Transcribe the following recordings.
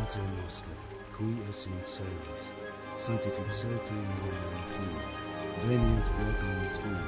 Pater Noster, qui es in celis, sanctificetur nomen Tuum, veniet regnum Tuum.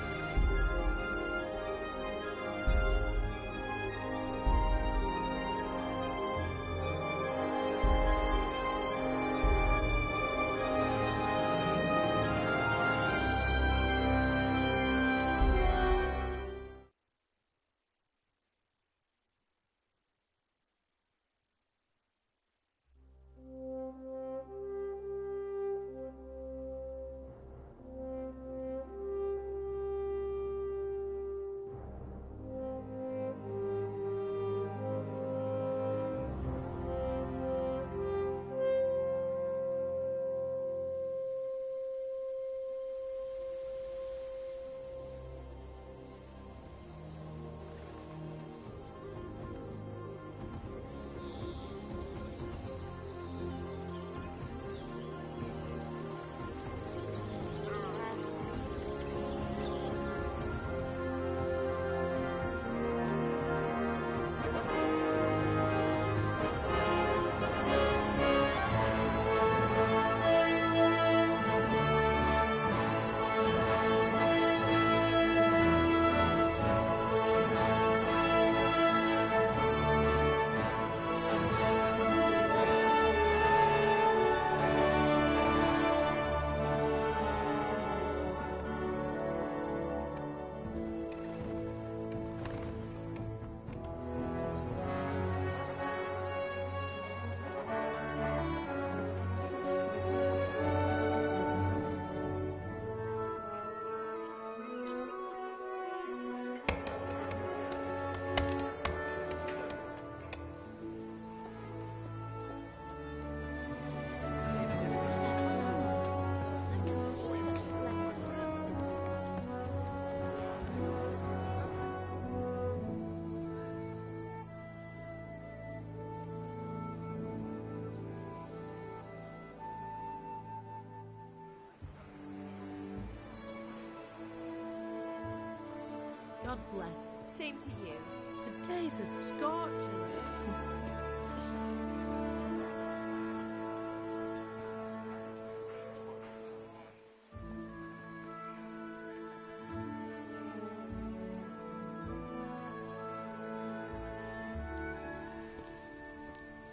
God bless. Same to you. Today's a scorcher.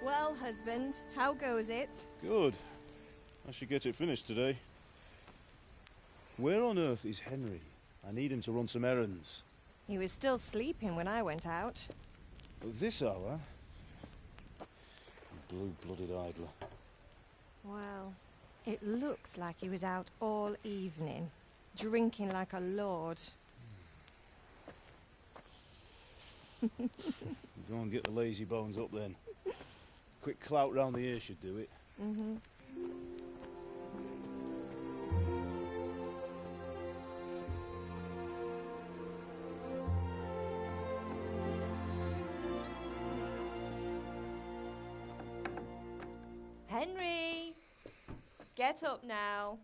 Well, husband, how goes it? Good. I should get it finished today. Where on earth is Henry? I need him to run some errands. He was still sleeping when I went out. At this hour? Blue-blooded idler. Well, it looks like he was out all evening, drinking like a lord. Go and get the lazy bones up then. Quick clout round the ear should do it. Mm-hmm. Henry! Get up now.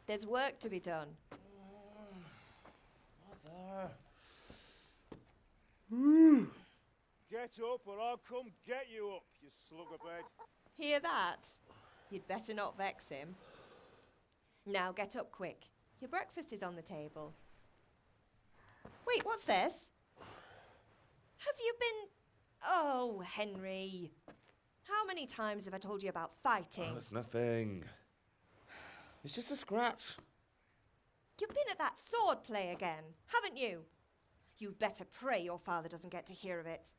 There's work to be done. Mother! Get up or I'll come get you up, you slugabed. Hear that? You'd better not vex him. Now get up quick. Your breakfast is on the table. Wait, what's this? Have you been... Oh, Henry. How many times have I told you about fighting? Oh, it's nothing. It's just a scratch. You've been at that sword play again, haven't you? You'd better pray your father doesn't get to hear of it.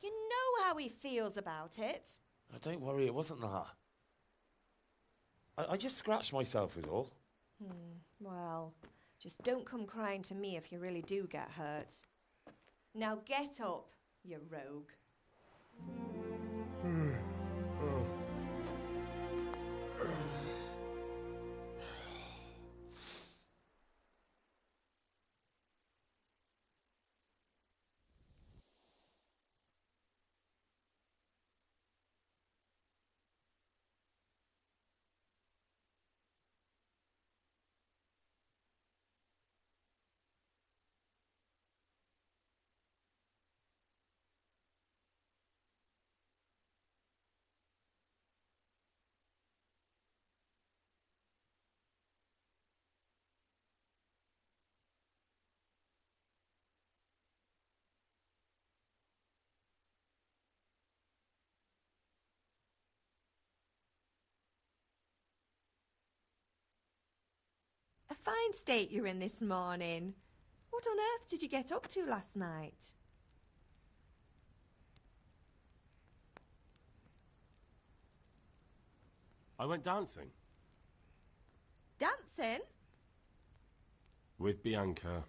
You know how he feels about it. Oh, don't worry, it wasn't that. I just scratched myself is all. Well, just don't come crying to me if you really do get hurt. Now get up, you rogue. fine state you're in this morning. What on earth did you get up to last night? I went dancing. Dancing? With Bianca.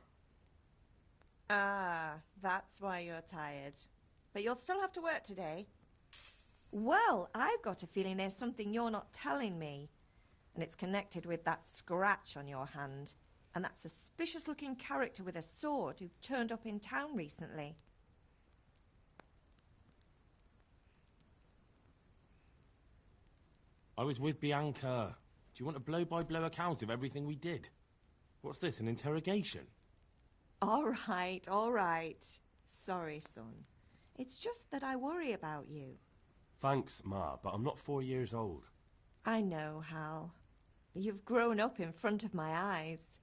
Ah, that's why you're tired. But you'll still have to work today. Well, I've got a feeling there's something you're not telling me. And it's connected with that scratch on your hand. And that suspicious-looking character with a sword who turned up in town recently. I was with Bianca. Do you want a blow-by-blow account of everything we did? What's this, an interrogation? All right. Sorry, son. It's just that I worry about you. Thanks, Ma, but I'm not 4 years old. I know, Hal. You've grown up in front of my eyes.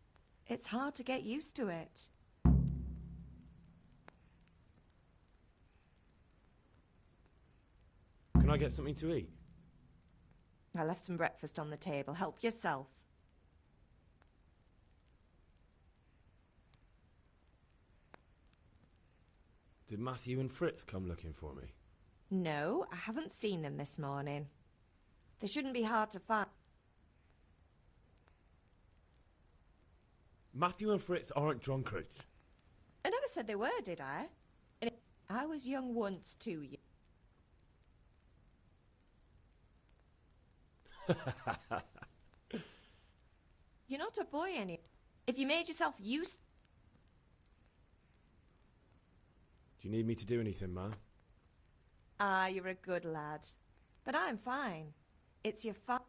It's hard to get used to it. Can I get something to eat? I left some breakfast on the table. Help yourself. Did Matthew and Fritz come looking for me? No, I haven't seen them this morning. They shouldn't be hard to find. Matthew and Fritz aren't drunkards. I never said they were, did I? I was young once too. You're not a boy any. If you made yourself used. Do you need me to do anything, Ma? Ah, you're a good lad. But I'm fine. It's your fa-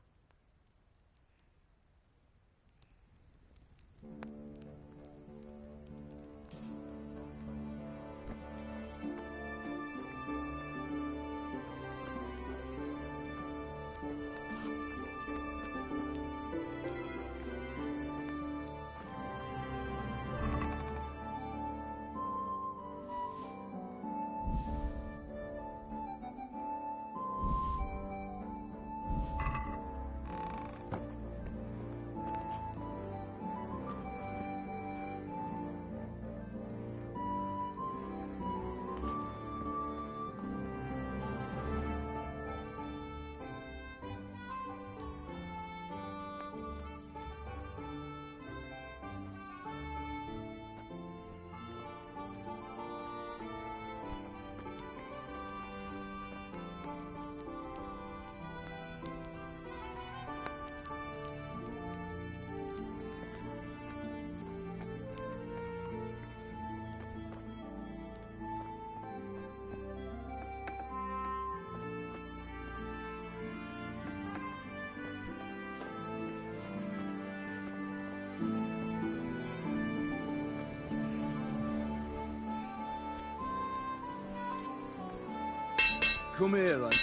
Come here, lad.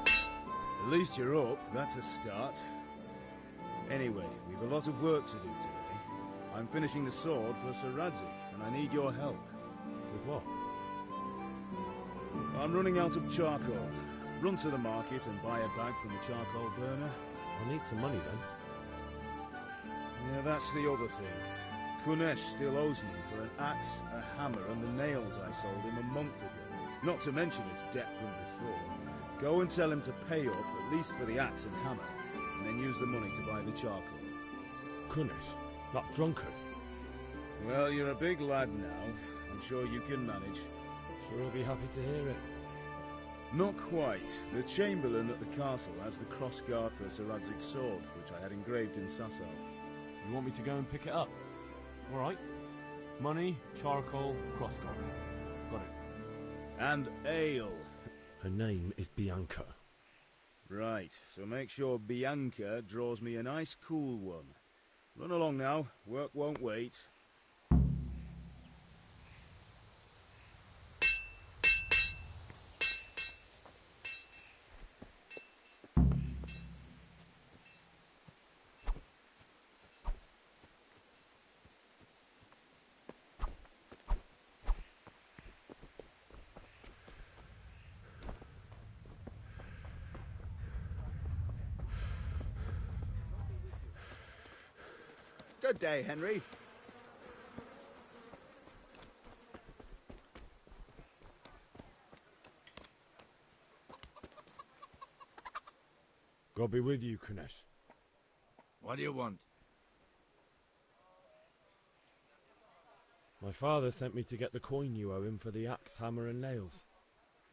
At least you're up, that's a start. Anyway, we've a lot of work to do today. I'm finishing the sword for Sir Radzik, and I need your help. With what? I'm running out of charcoal. Run to the market and buy a bag from the charcoal burner. I'll need some money then. Yeah, that's the other thing. Kunesh still owes me for an axe, a hammer, and the nails I sold him a month ago. Not to mention his debt from before. Go and tell him to pay up, at least for the axe and hammer, and then use the money to buy the charcoal. Kunesh? That drunkard? Well, you're a big lad now. I'm sure you can manage. Sure he'll be happy to hear it. Not quite. The Chamberlain at the castle has the crossguard for Sir Radzik's sword, which I had engraved in Sasau. You want me to go and pick it up? All right. Money, charcoal, crossguard. Got it. And ale. Her name is Bianca. Right, so make sure Bianca draws me a nice cool one. Run along now, work won't wait. Good day, Henry. God be with you, Kunesh. What do you want? My father sent me to get the coin you owe him for the axe, hammer and nails.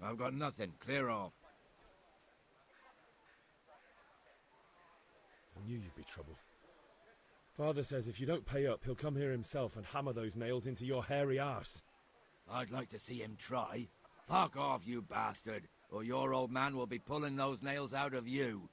I've got nothing. Clear off. I knew you'd be trouble. Father says if you don't pay up, he'll come here himself and hammer those nails into your hairy arse. I'd like to see him try. Fuck off, you bastard, or your old man will be pulling those nails out of you.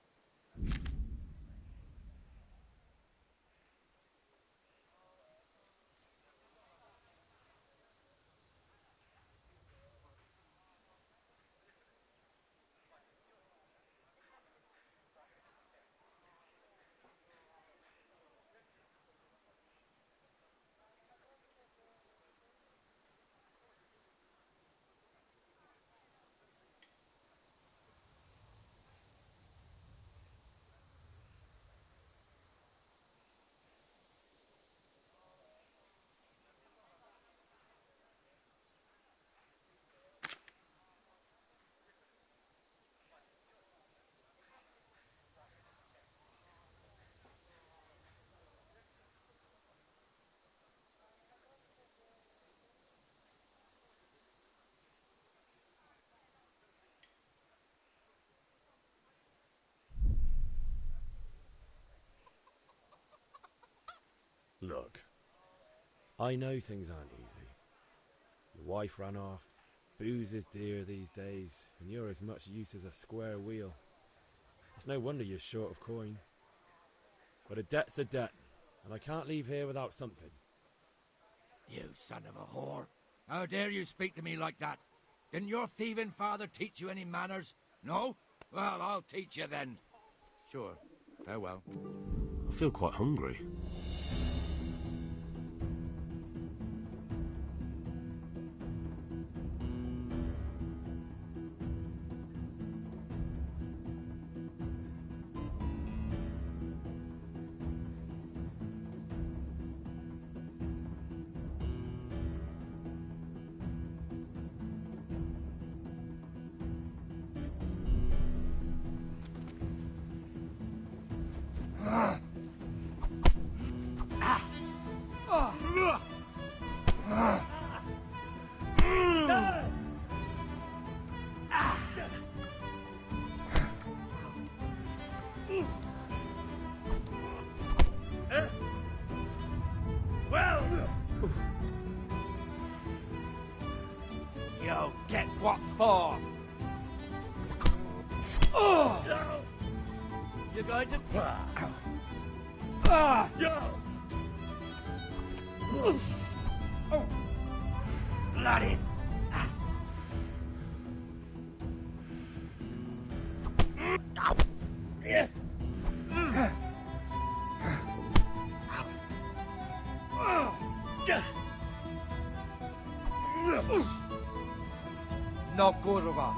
Look, I know things aren't easy. Your wife ran off, booze is dear these days, and you're as much use as a square wheel. It's no wonder you're short of coin. But a debt's a debt, and I can't leave here without something. You son of a whore. How dare you speak to me like that? Didn't your thieving father teach you any manners? No? Well, I'll teach you then. Sure. Farewell. I feel quite hungry. Yo, get what for? You're going to... Bloody... No kurwa.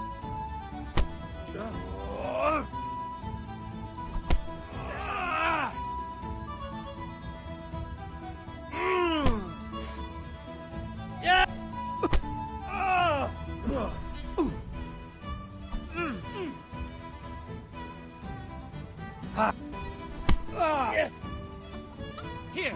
Here.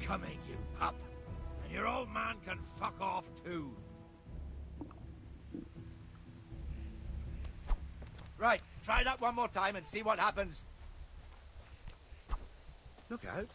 coming, you pup. And your old man can fuck off too. Right, try that one more time and see what happens. Look out.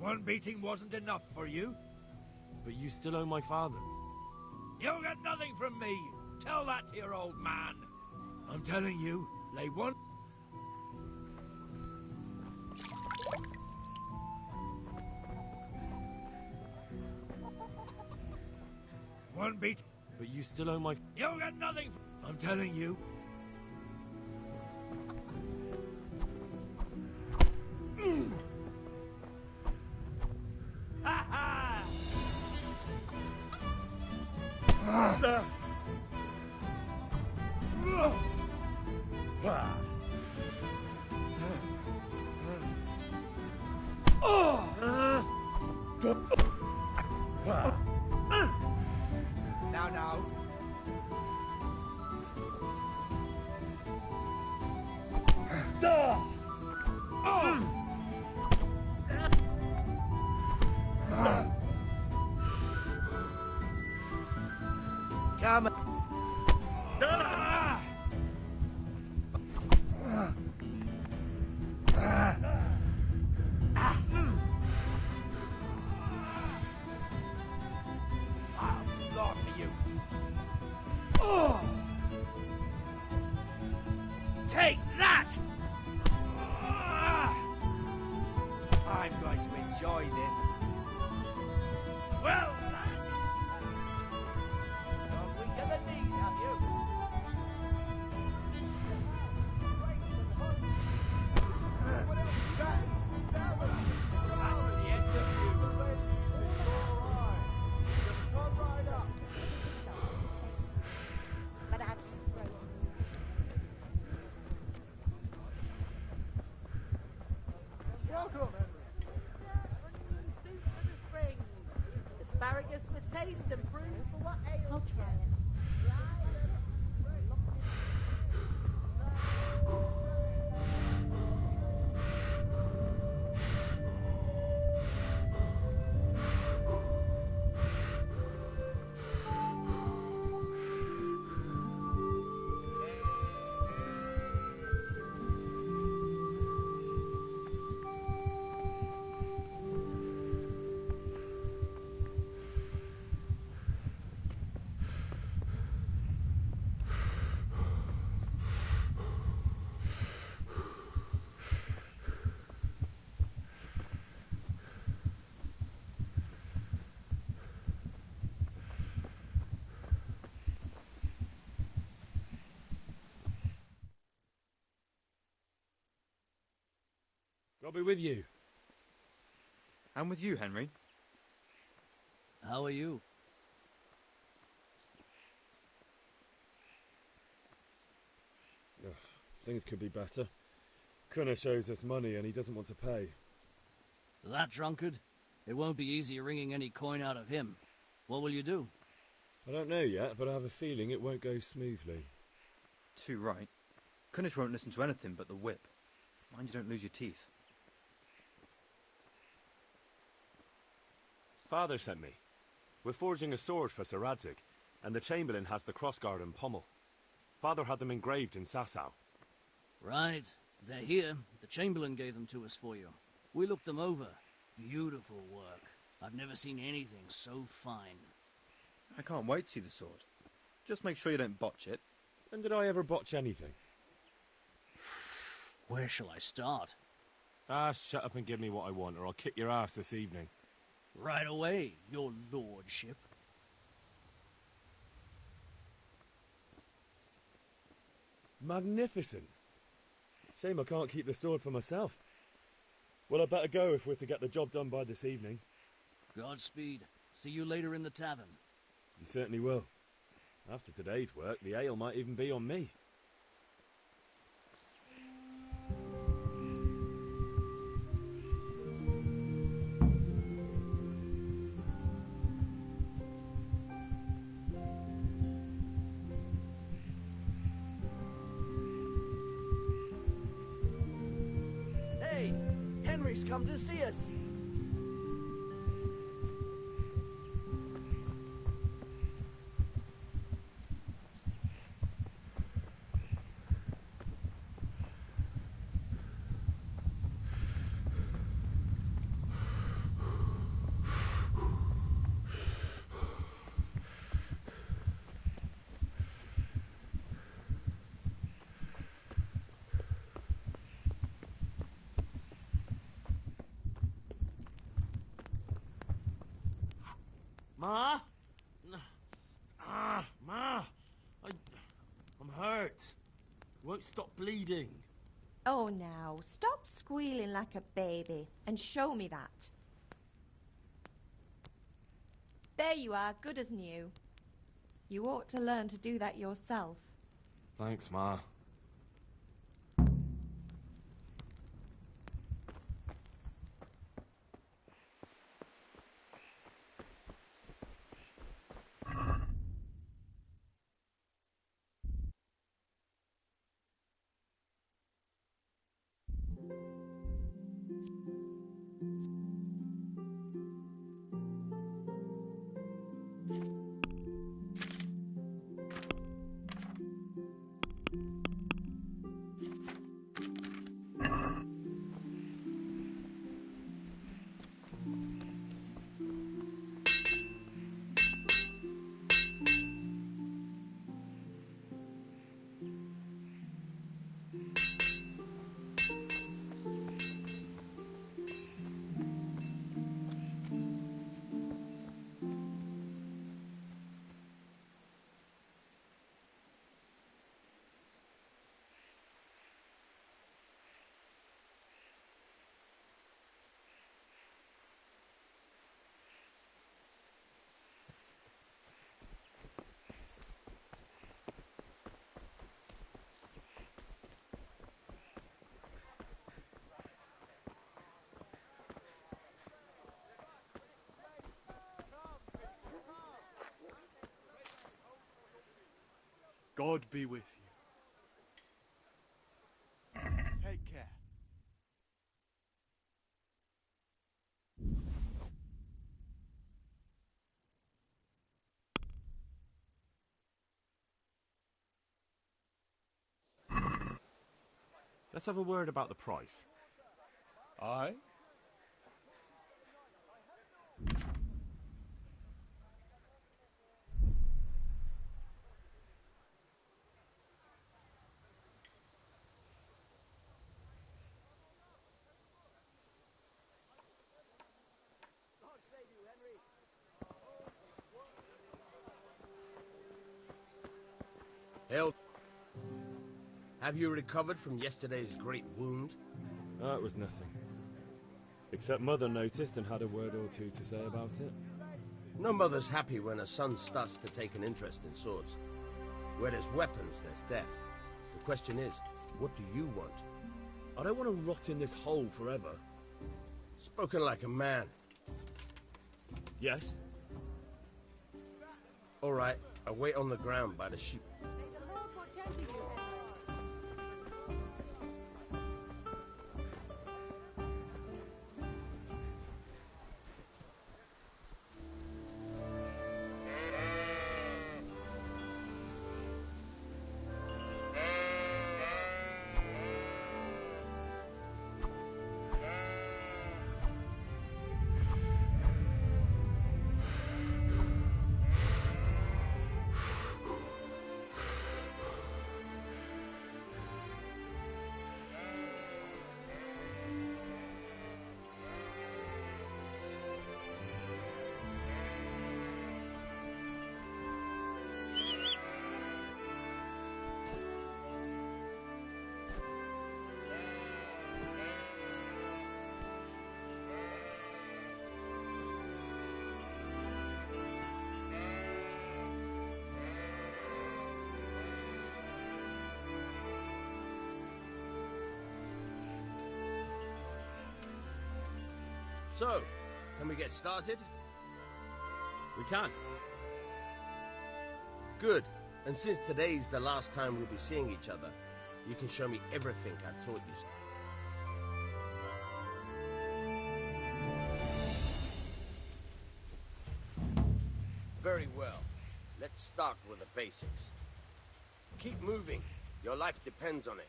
One beating wasn't enough for you? But you still owe my father. You'll get nothing from me. Tell that to your old man. I'm telling you, lay one... One beat... But you still owe my... You'll get nothing from... I'm telling you. Ha ha! Now, now. Come on. I'll slaughter you. Take that! I'm going to enjoy this. Well, gone weak at the knees, have you? That's the end of you. But Dad's frozen. Welcome, soup for the spring. Asparagus for taste and prunes for what ails. I'll try it. I'll be with you. I'm with you, Henry. How are you? Ugh, things could be better. Kunna owes us money and he doesn't want to pay. That drunkard? It won't be easy wringing any coin out of him. What will you do? I don't know yet, but I have a feeling it won't go smoothly. Too right. Kunnish won't listen to anything but the whip. Mind you don't lose your teeth. Father sent me. We're forging a sword for Sir Radzig, and the Chamberlain has the crossguard and pommel. Father had them engraved in Sasau. Right. They're here. The Chamberlain gave them to us for you. We looked them over. Beautiful work. I've never seen anything so fine. I can't wait to see the sword. Just make sure you don't botch it. When did I ever botch anything? Where shall I start? Ah, shut up and give me what I want, or I'll kick your ass this evening. Right away, your lordship. Magnificent. Shame I can't keep the sword for myself. Well, I better go if we're to get the job done by this evening. Godspeed. See you later in the tavern. You certainly will. After today's work, the ale might even be on me. Hey, Henry's come to see us. Ma? Ma! I'm hurt. Won't stop bleeding. Oh, now, stop squealing like a baby and show me that. There you are, good as new. You ought to learn to do that yourself. Thanks, Ma. God be with you. Take care. Let's have a word about the price. Aye? Hail. Have you recovered from yesterday's great wound? It was nothing. Except Mother noticed and had a word or two to say about it. No mother's happy when her son starts to take an interest in swords. Where there's weapons, there's death. The question is, what do you want? I don't want to rot in this hole forever. Spoken like a man. Yes? All right, I'll wait on the ground by the sheep. So, can we get started? We can. Good. And since today's the last time we'll be seeing each other, you can show me everything I've taught you. Very well. Let's start with the basics. Keep moving. Your life depends on it.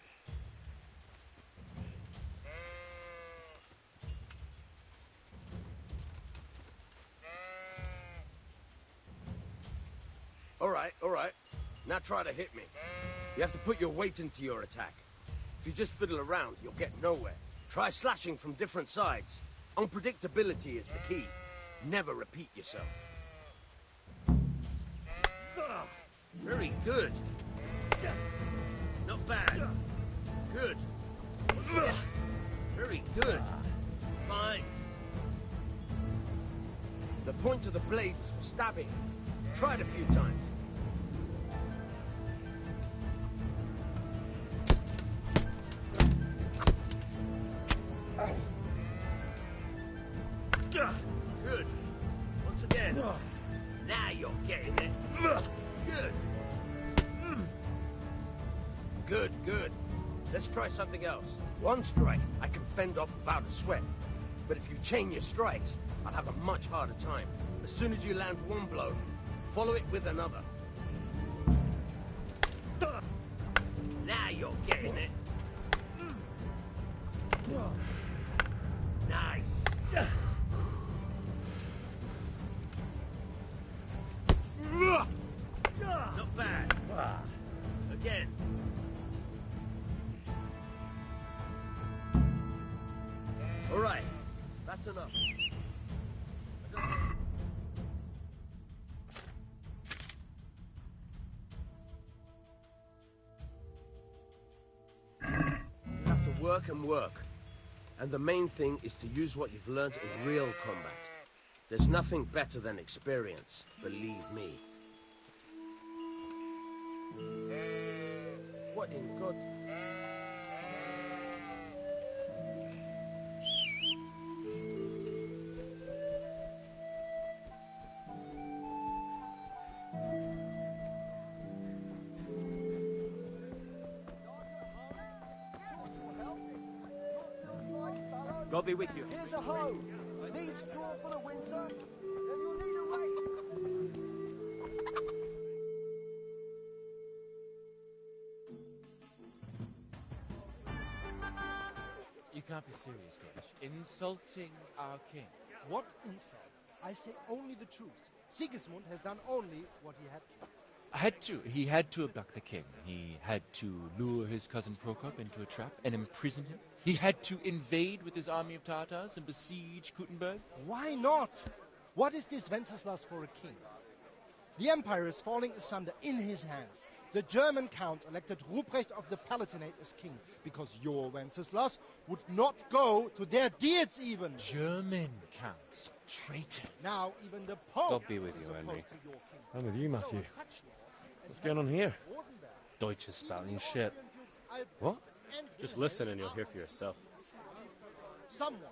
All right. Now try to hit me. You have to put your weight into your attack. If you just fiddle around, you'll get nowhere. Try slashing from different sides. Unpredictability is the key. Never repeat yourself. Very good. Not bad. Good. Once again. Very good. Fine. The point of the blade is for stabbing. Try it a few times. Good. Once again. Now you're getting it. Good. Good, good. Let's try something else. One strike, I can fend off without a sweat. But if you chain your strikes, I'll have a much harder time. As soon as you land one blow, follow it with another. Now you're getting it. Nice. Not bad. Again. All right, that's enough. You have to work and work. And the main thing is to use what you've learned in real combat. There's nothing better than experience, believe me. What in God? God be with you. Here's a hoe. Need straw for the winter? Then you'll need a rake. You can't be serious, Deutsch. Insulting our king. What insult? I say only the truth. Sigismund has done only what he had to. He had to abduct the king. He had to lure his cousin Prokop into a trap and imprison him. He had to invade with his army of Tatars and besiege Kuttenberg. Why not? What is this Wenceslas for a king? The empire is falling asunder in his hands. The German counts elected Ruprecht of the Palatinate as king because your Wenceslas would not go to their deeds even. German counts. Traitor. Now even the Pope God be with is you, opposed Henry. to your king. I'm with you, Matthew. So such lords What's going on here? Deutsch is spouting shit. What? Just listen and you'll hear for yourself. Someone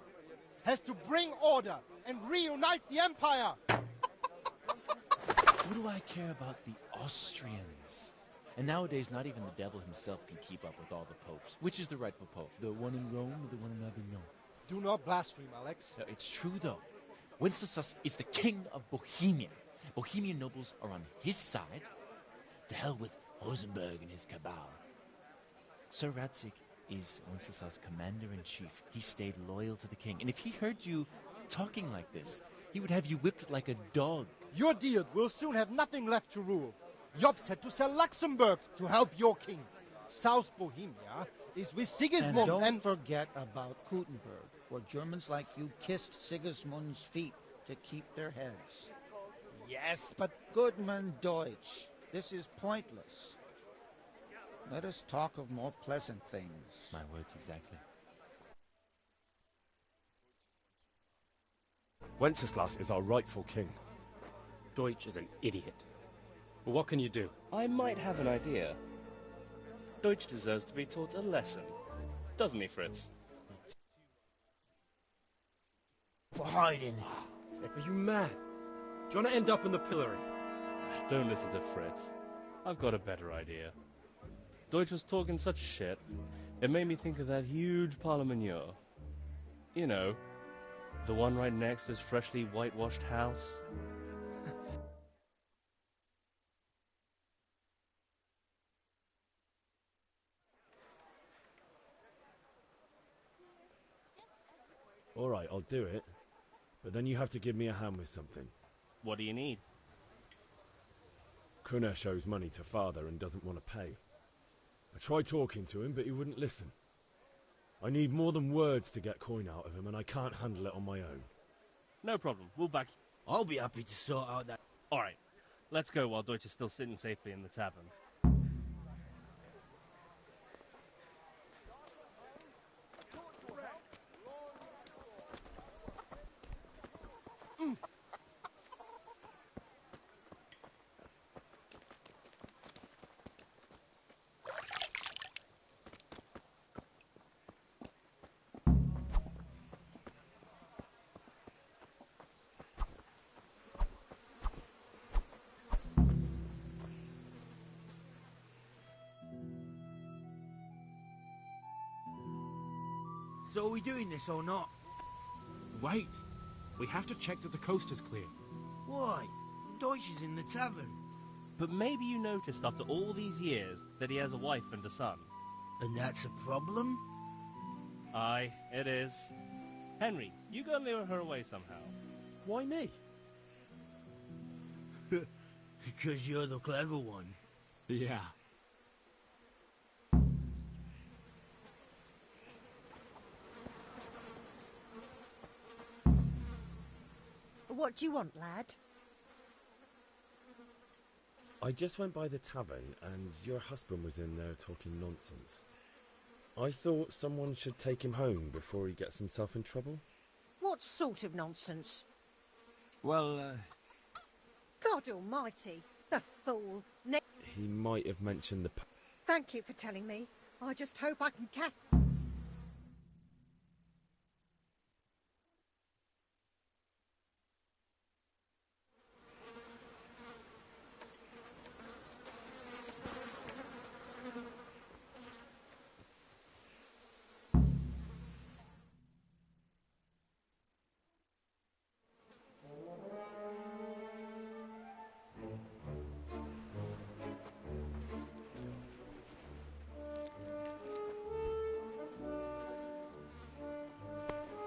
has to bring order and reunite the empire. What do I care about the Austrians? And nowadays, not even the devil himself can keep up with all the popes. Which is the rightful pope? The one in Rome or the one in Avignon? Do not blaspheme, Alex. No, it's true, though. Wenceslas is the king of Bohemia. Bohemian nobles are on his side. To hell with Rosenberg and his cabal. Sir Radzik is Wenceslas' commander-in-chief. He stayed loyal to the king. And if he heard you talking like this, he would have you whipped like a dog. Your deal will soon have nothing left to rule. Jobst had to sell Luxembourg to help your king. South Bohemia is with Sigismund and don't forget about Kuttenberg, where Germans like you kissed Sigismund's feet to keep their heads. Yes, but... Goodman Deutsch, this is pointless. Let us talk of more pleasant things. My words exactly. Wenceslas is our rightful king. Deutsch is an idiot. But what can you do? I might have an idea. Deutsch deserves to be taught a lesson. Doesn't he, Fritz? For hiding. Are you mad? Do you want to end up in the pillory? Don't listen to Fritz. I've got a better idea. Deutsch was talking such shit, it made me think of that huge parliament. You know, the one right next to his freshly whitewashed house. All right, I'll do it. But then you have to give me a hand with something. What do you need? Kunesh owes money to father and doesn't want to pay. I tried talking to him, but he wouldn't listen. I need more than words to get coin out of him, and I can't handle it on my own. No problem. We'll back... I'll be happy to sort out that... Alright. Let's go while Deutsch is still sitting safely in the tavern. So are we doing this or not? Wait. We have to check that the coast is clear. Why? Deutsch is in the tavern. But maybe you noticed after all these years that he has a wife and a son. And that's a problem? Aye, it is. Henry, you go and lure her away somehow. Why me? Because you're the clever one. Yeah. What do you want, lad? I just went by the tavern and your husband was in there talking nonsense. I thought someone should take him home before he gets himself in trouble. What sort of nonsense? Well, God almighty, the fool. He might have mentioned the... Thank you for telling me. I just hope I can catch...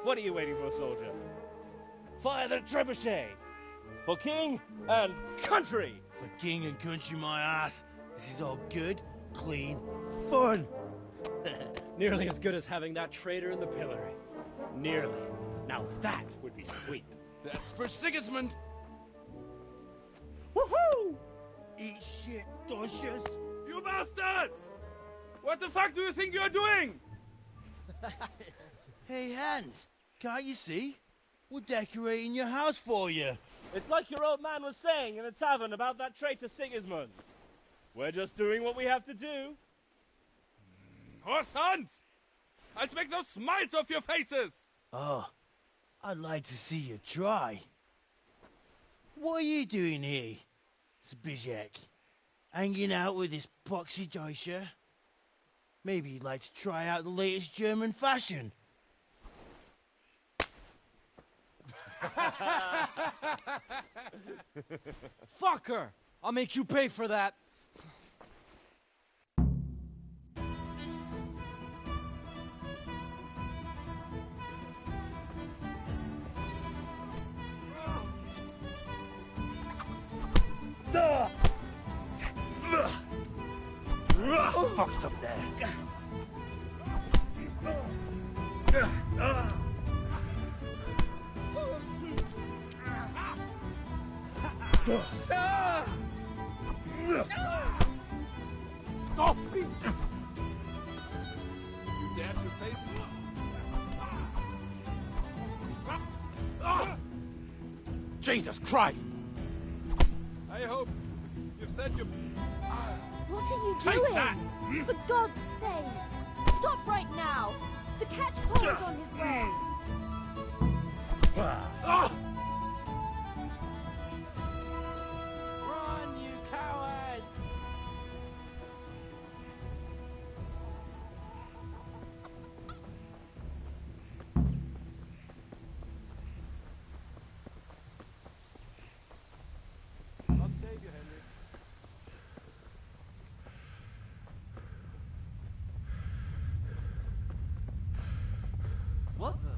What are you waiting for, soldier? Fire the trebuchet! For king and country! For king and country, my ass. This is all good, clean, fun. Nearly as good as having that traitor in the pillory. Nearly. Now that would be sweet. that's for Sigismund. Woohoo! Eat shit, Deutsches. You bastards! What the fuck do you think you're doing? Hey, Hans, can't you see? We're decorating your house for you. It's like your old man was saying in the tavern about that traitor Sigismund. We're just doing what we have to do. Oh, sons! I'll make those smiles off your faces! Oh, I'd like to see you try. What are you doing here, Zbigniew? Hanging out with this poxy Deutscher? Maybe you'd like to try out the latest German fashion. Fuck her! I'll make you pay for that. Fucked up there. Stop! You dare to face me? Jesus Christ! I hope you've said your... What are you Take doing? that! For God's sake! Stop right now! The catchpole is on his way! Run, you cowards! God save you, Henry. What the?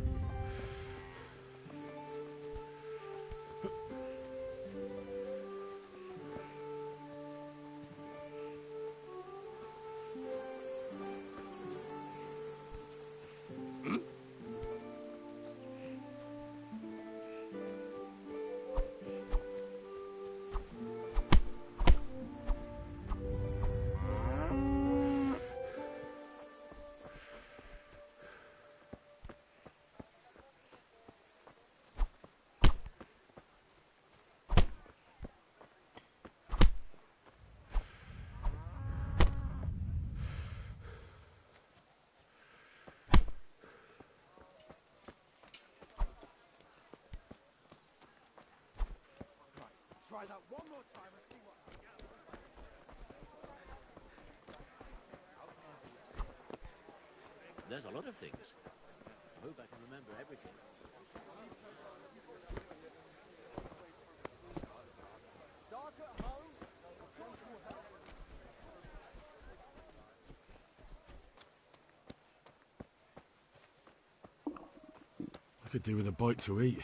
try that one more time and see what There's a lot of things. I hope I can remember everything. Dark at home? I could do with a bite to eat.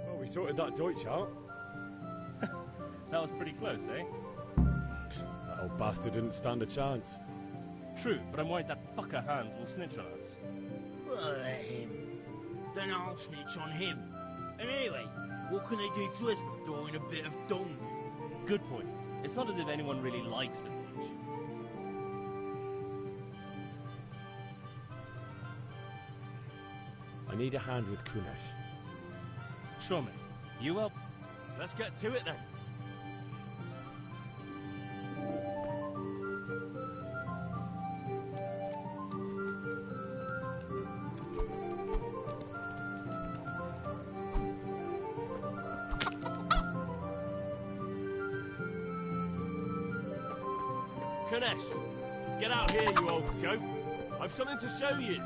Oh, we sorted that Deutsch out. That was pretty close, eh? That old bastard didn't stand a chance. True, but I'm worried that fucker Hans will snitch on us. Well, let him. Then I'll snitch on him. And anyway, what can they do to us for throwing a bit of dung? Good point. It's not as if anyone really likes the Deutsch. I need a hand with Kunesh. Sure, mate. You help. Let's get to it then. Ganesh, get out here, you old goat. I've something to show you.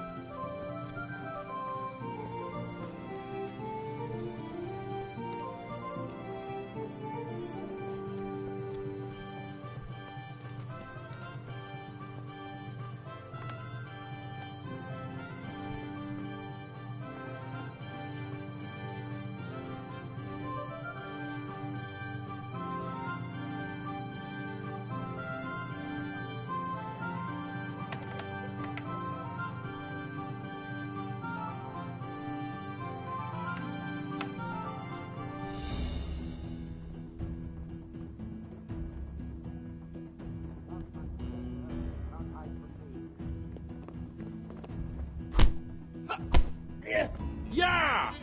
Yeah!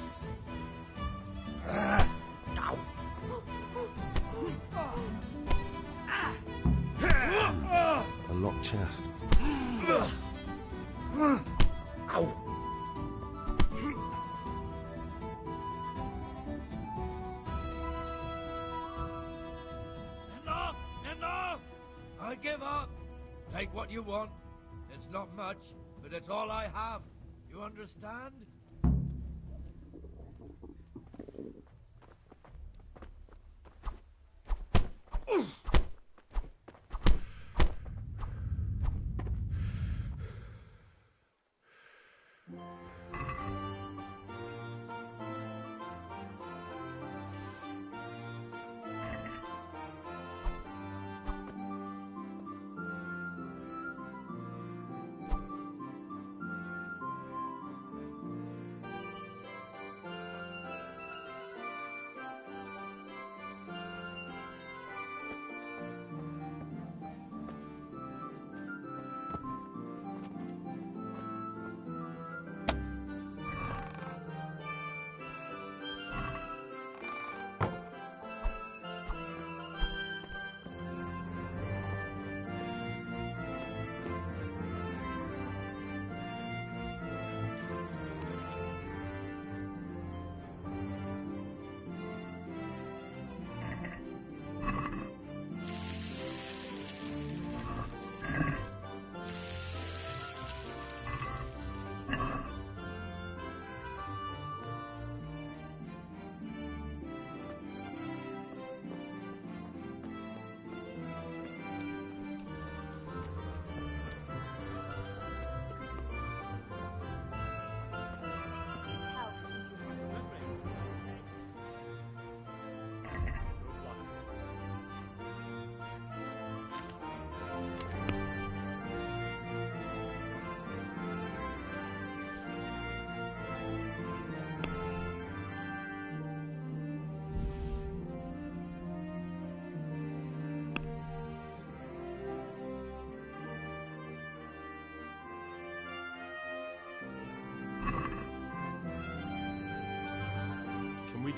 A locked chest. Ow! Enough! Enough! I give up. Take what you want. It's not much, but it's all I have. You understand?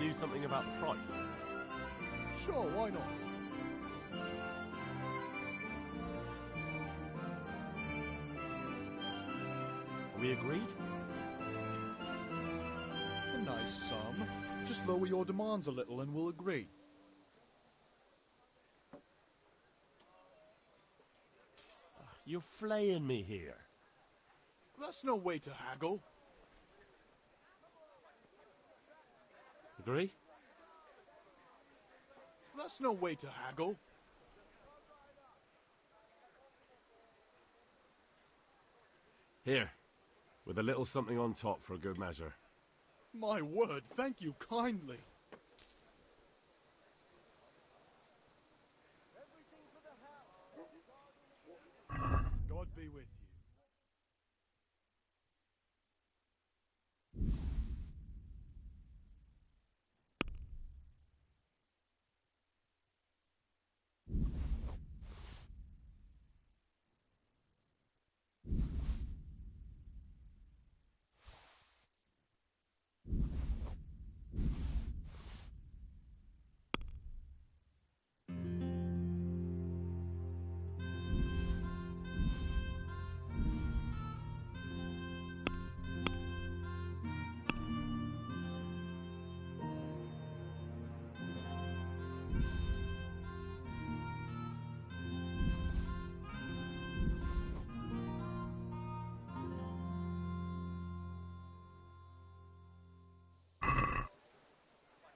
you something about the price? Sure, why not? Are we agreed? A nice sum. Just lower your demands a little and we'll agree. You're flaying me here. That's no way to haggle. Agree? That's no way to haggle. Here, with a little something on top for a good measure. My word, thank you kindly. God be with you.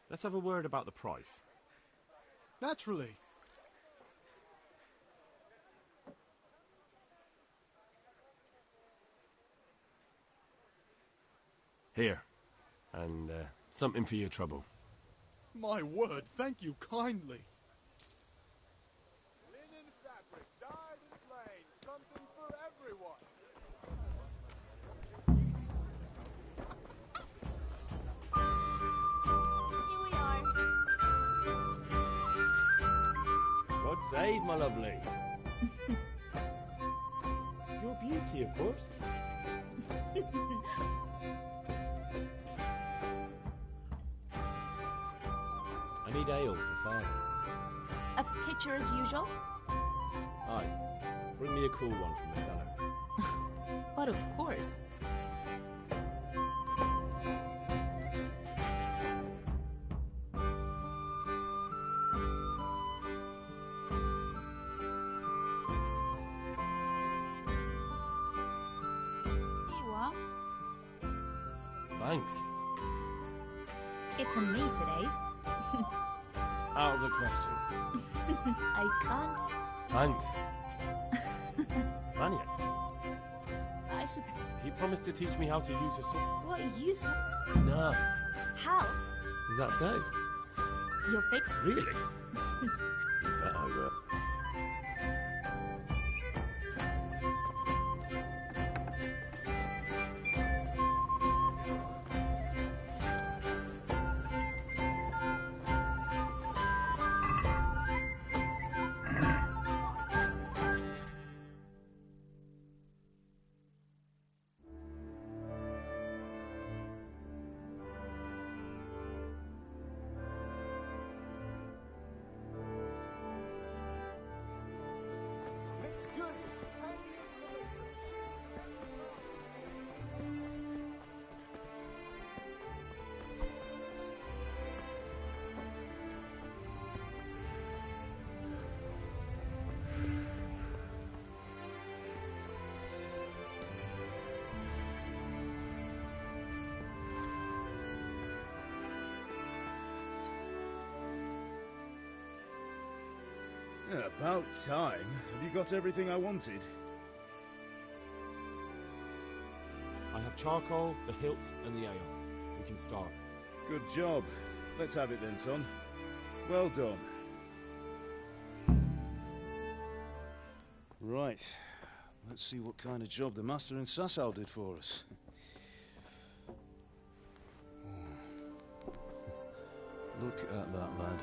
Let's have a word about the price. Naturally. Here, and something for your trouble. My word, thank you kindly. Linen fabric, dyed and plain, something for everyone. Here we are. God save my lovely. Your beauty, of course. I need ale for father. A pitcher as usual? Aye. Bring me a cool one from the cellar. But of course. Here you are. Thanks. It's on me today. Out of the question. I can't. Thanks. Vanya, I suppose. he promised to teach me how to use a sword. What use? No. How? Is that so? Your fake. Really? You bet I will. Looks good. Yeah, about time. Have you got everything I wanted? I have charcoal, the hilt, and the ale. We can start. Good job. Let's have it then, son. Well done. Right. Let's see what kind of job the master in Sasau did for us. Look at that, lad.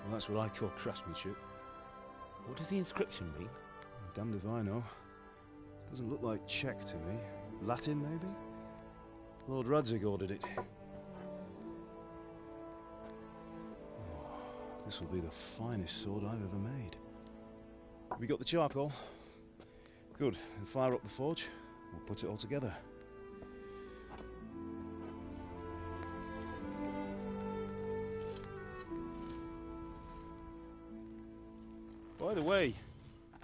Well, that's what I call craftsmanship. What does the inscription mean? Damned if I know. Doesn't look like Czech to me. Latin, maybe? Lord Radzig ordered it. This will be the finest sword I've ever made. We got the charcoal? Good. Then fire up the forge. We'll put it all together. By the way,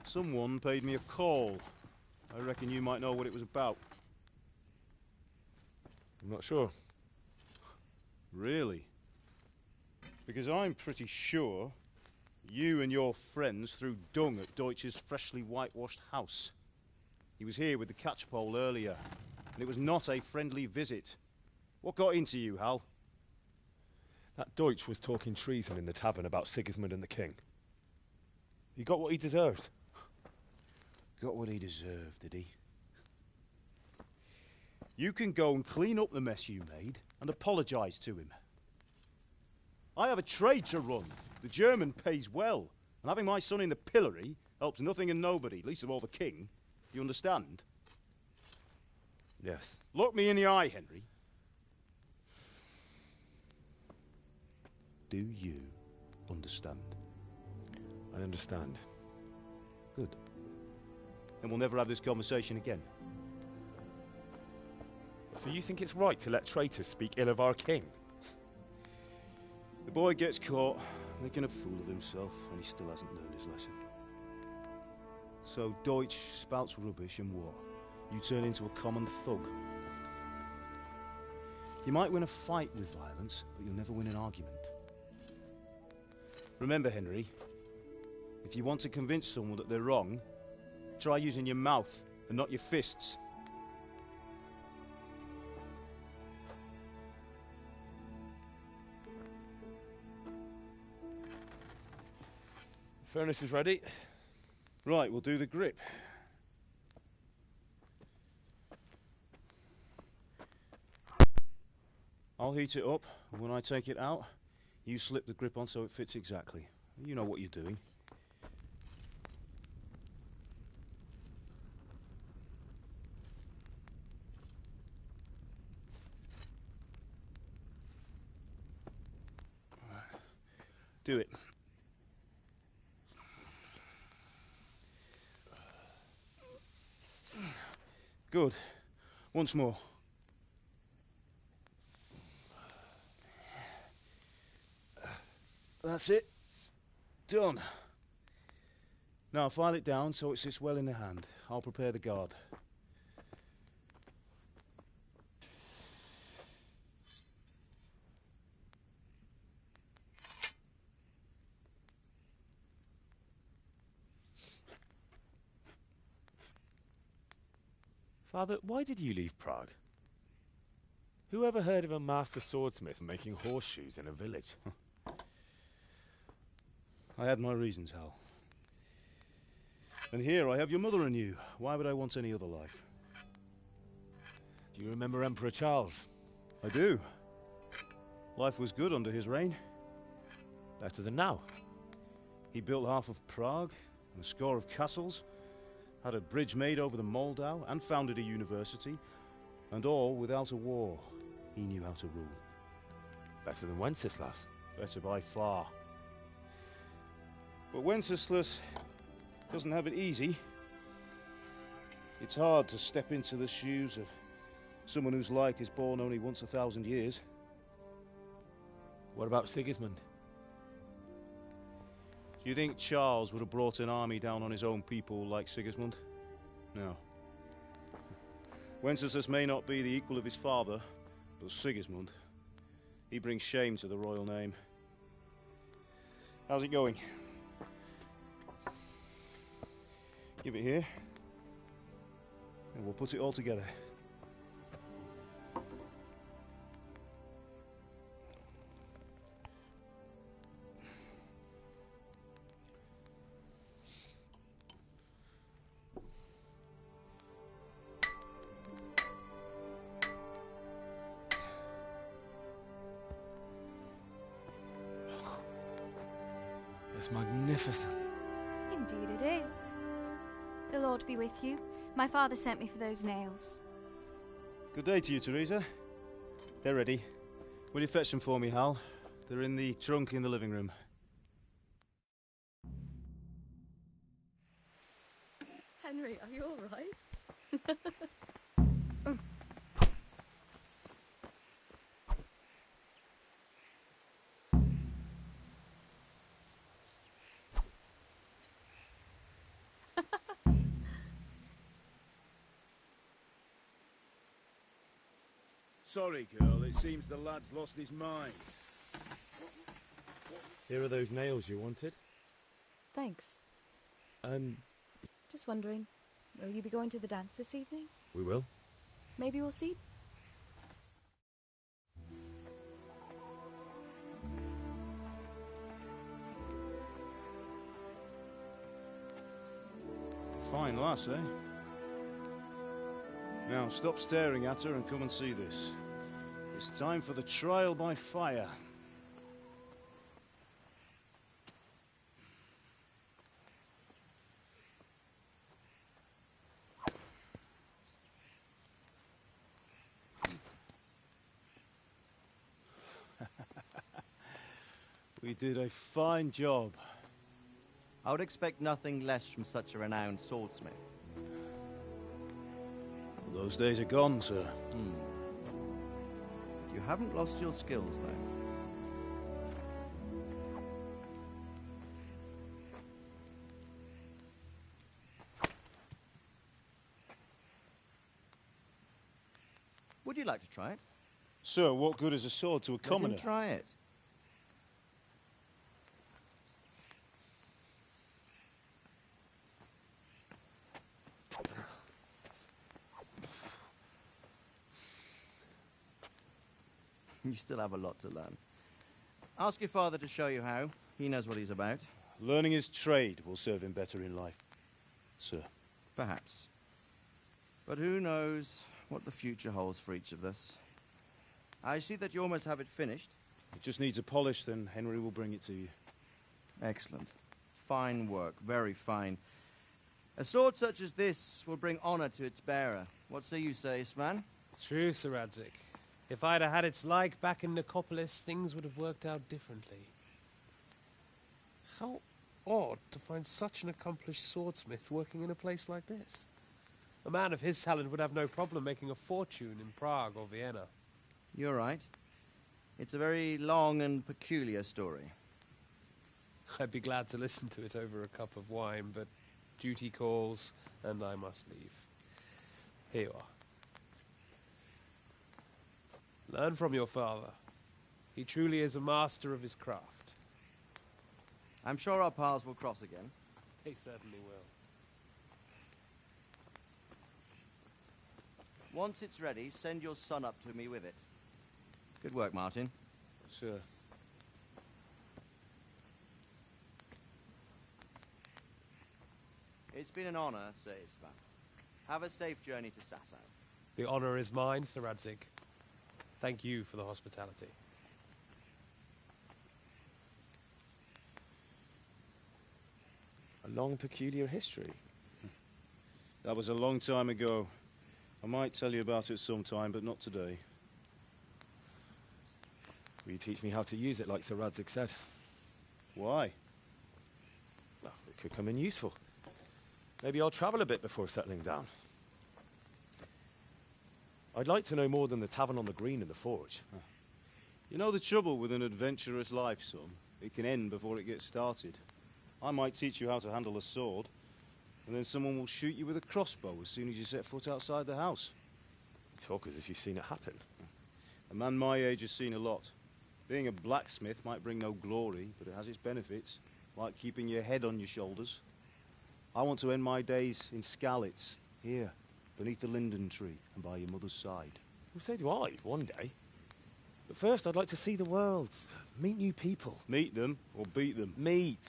someone paid me a call. I reckon you might know what it was about. I'm not sure. Really? Because I'm pretty sure you and your friends threw dung at Deutsch's freshly whitewashed house. He was here with the catchpole earlier, and it was not a friendly visit. What got into you, Hal? That Deutsch was talking treason in the tavern about Sigismund and the king. He got what he deserved. Got what he deserved, did he? You can go and clean up the mess you made and apologise to him. I have a trade to run. The German pays well, and having my son in the pillory helps nothing and nobody, least of all the king. You understand? Yes. Look me in the eye, Henry. Do you understand? I understand. Good. Then we'll never have this conversation again. So you think it's right to let traitors speak ill of our king? The boy gets caught, making a fool of himself, and he still hasn't learned his lesson. So Deutsch spouts rubbish and war. You turn into a common thug. You might win a fight with violence, but you'll never win an argument. Remember, Henry, if you want to convince someone that they're wrong, try using your mouth and not your fists. Furnace is ready. Right, we'll do the grip. I'll heat it up, and when I take it out, you slip the grip on so it fits exactly. You know what you're doing. Do it. Good. Once more. That's it. Done. Now file it down so it sits well in the hand. I'll prepare the guard. Father, why did you leave Prague? Who ever heard of a master swordsmith making horseshoes in a village? I had my reasons, Hal. And here I have your mother and you. Why would I want any other life? Do you remember Emperor Charles? I do. Life was good under his reign. Better than now. He built half of Prague and a score of castles, had a bridge made over the Moldau, and founded a university, and all without a war. He knew how to rule. Better than Wenceslas. Better by far. But Wenceslas doesn't have it easy. It's hard to step into the shoes of someone whose like is born only once 1,000 years. What about Sigismund? Do you think Charles would have brought an army down on his own people like Sigismund? No. Wenceslas may not be the equal of his father, but Sigismund, he brings shame to the royal name. How's it going? Give it here, and we'll put it all together. It's magnificent. Indeed it is. The Lord be with you. My father sent me for those nails. Good day to you, Teresa. They're ready. Will you fetch them for me, Hal? They're in the trunk in the living room. Henry, are you all right? Sorry, girl. It seems the lad's lost his mind. Here are those nails you wanted. Thanks. And Just wondering, will you be going to the dance this evening? we will. Maybe we'll see. Fine lass, eh? Now, stop staring at her and come and see this. It's time for the trial by fire. We did a fine job. I would expect nothing less from such a renowned swordsmith. Well, those days are gone, sir. You haven't lost your skills, though. Would you like to try it? Sir, what good is a sword to a commoner? Let him try it. You still have a lot to learn. Ask your father to show you how. He knows what he's about. Learning his trade will serve him better in life, sir. Perhaps. But who knows what the future holds for each of us. I see that you almost have it finished. It just needs a polish, then Henry will bring it to you. Excellent. Fine work, very fine. A sword such as this will bring honor to its bearer. What say you, Svan? True, Sir Radzik. If I'd have had its like back in Nicopolis, things would have worked out differently. How odd to find such an accomplished swordsmith working in a place like this. A man of his talent would have no problem making a fortune in Prague or Vienna. You're right. It's a very long and peculiar story. I'd be glad to listen to it over a cup of wine, but duty calls, and I must leave. Here you are. Learn from your father. He truly is a master of his craft. I'm sure our paths will cross again. He certainly will. Once it's ready, send your son up to me with it. Good work, Martin. Sir. It's been an honor, Sir Isvan. Have a safe journey to Sasau. The honor is mine, Sir Radzik. Thank you for the hospitality. A long, peculiar history. That was a long time ago. I might tell you about it sometime, but not today. Will you teach me how to use it, like Sir Radzik said? Why? Well, it could come in useful. Maybe I'll travel a bit before settling down. I'd like to know more than the tavern on the green and the forge. You know the trouble with an adventurous life, son? It can end before it gets started. I might teach you how to handle a sword, and then someone will shoot you with a crossbow as soon as you set foot outside the house. You talk as if you've seen it happen. A man my age has seen a lot. Being a blacksmith might bring no glory, but it has its benefits, like keeping your head on your shoulders. I want to end my days in Skalitz, here, beneath the linden tree and by your mother's side. Well, so do I, one day. But first, I'd like to see the world, meet new people. Meet them or beat them? Meet.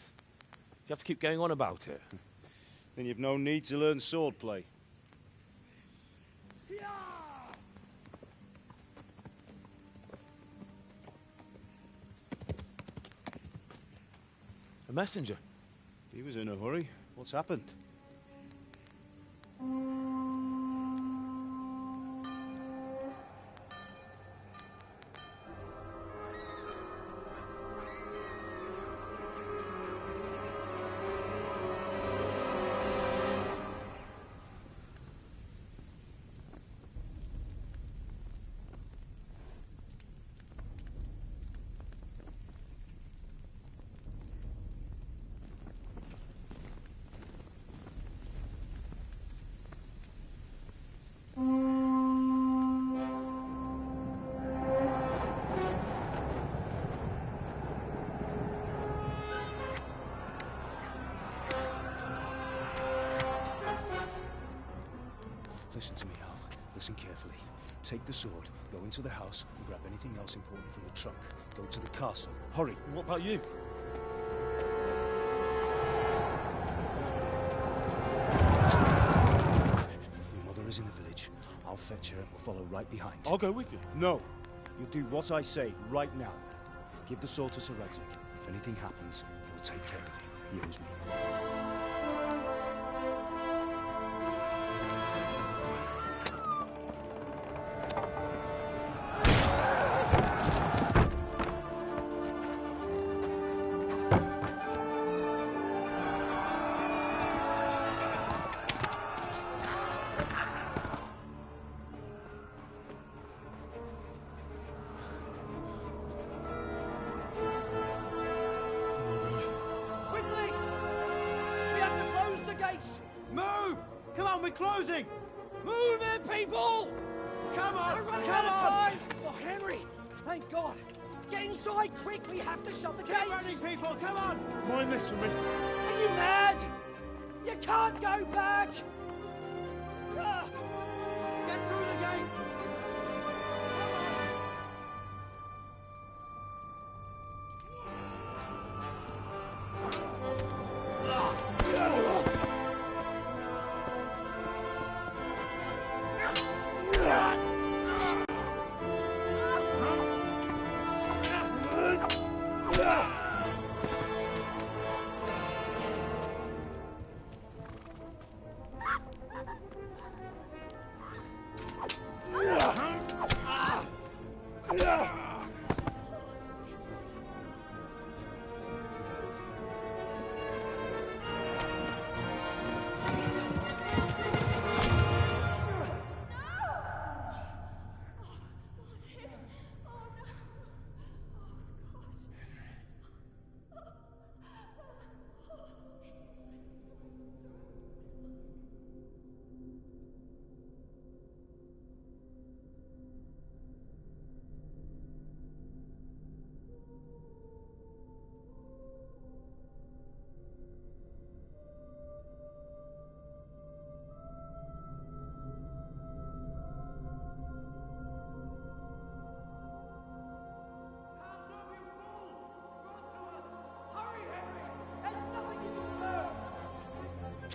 You have to keep going on about it. Then you've no need to learn swordplay. A messenger. He was in a hurry. What's happened? Listen to me, Al. Listen carefully. Take the sword, go into the house, and grab anything else important from the trunk. Go to the castle. Hurry! What about you? Your mother is in the village. I'll fetch her and we'll follow right behind. I'll go with you. No! You'll do what I say right now. Give the sword to Sir Radzig. If anything happens, he'll take care of you. He owes me. Quickly! We have to close the gates! Move! Come on, we're closing! Move it, people! Come on! We're running Come out of on! time! Oh, Henry! Thank God! Get inside, quick! We have to shut the gates! Get ready, people! Come on! Mind this for me. Are you mad? You can't go back! Ah. Get through the gates!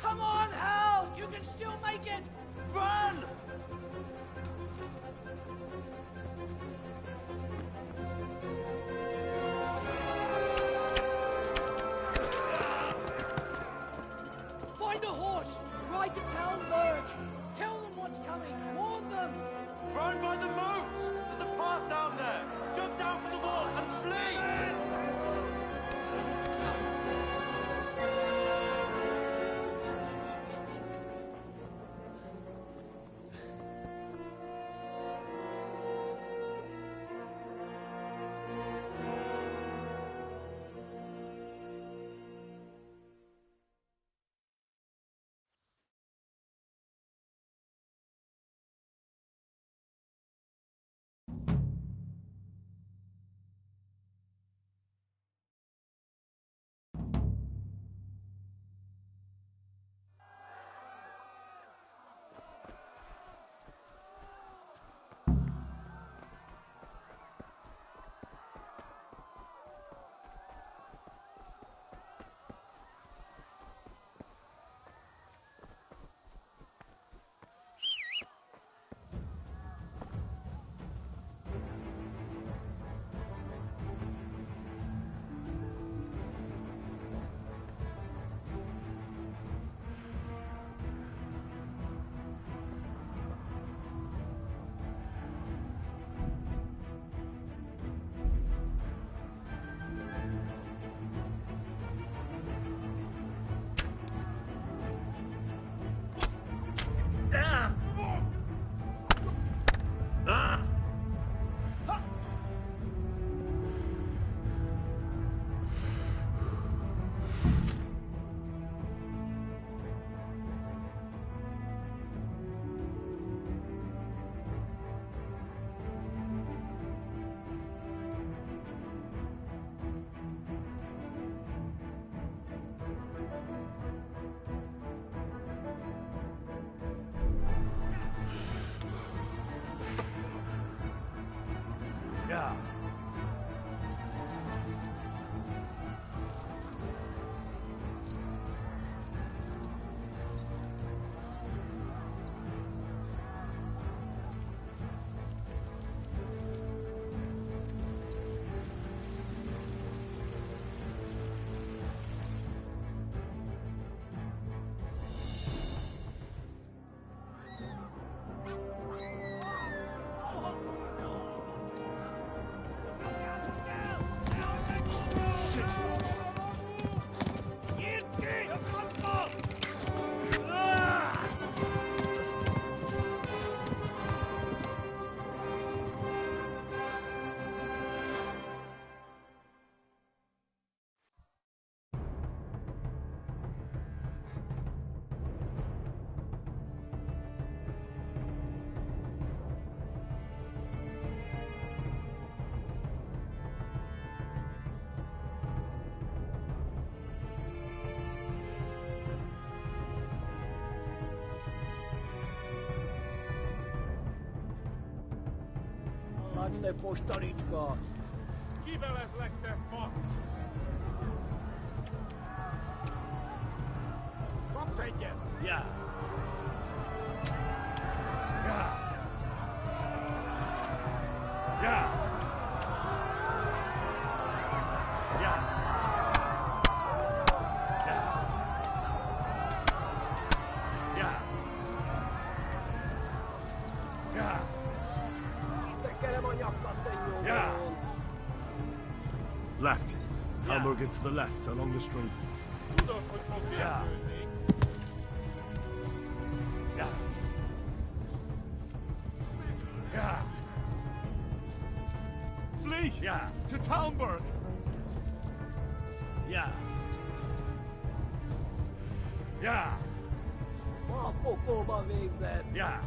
Come on, Hal! You can still make it! Run! Find a horse! Ride to town, Merc! Tell them what's coming! Warn them! Run by the moat! There's a path down there! Jump down from the wall and flee! Ladne po štarička. Kivelezlek, te fasz! Kapsz egyet! Ja. Ja! Ja! Ja! Ja! Ja! Tekerem a nyakat, te nyomorc. Left. Hamburg is to the left, along the street. Tudod, hogy fog vértőzni. Ja. Ja! Flee! Ja! To Talmberg! Ja. Ja! A pokolba végzett. Ja!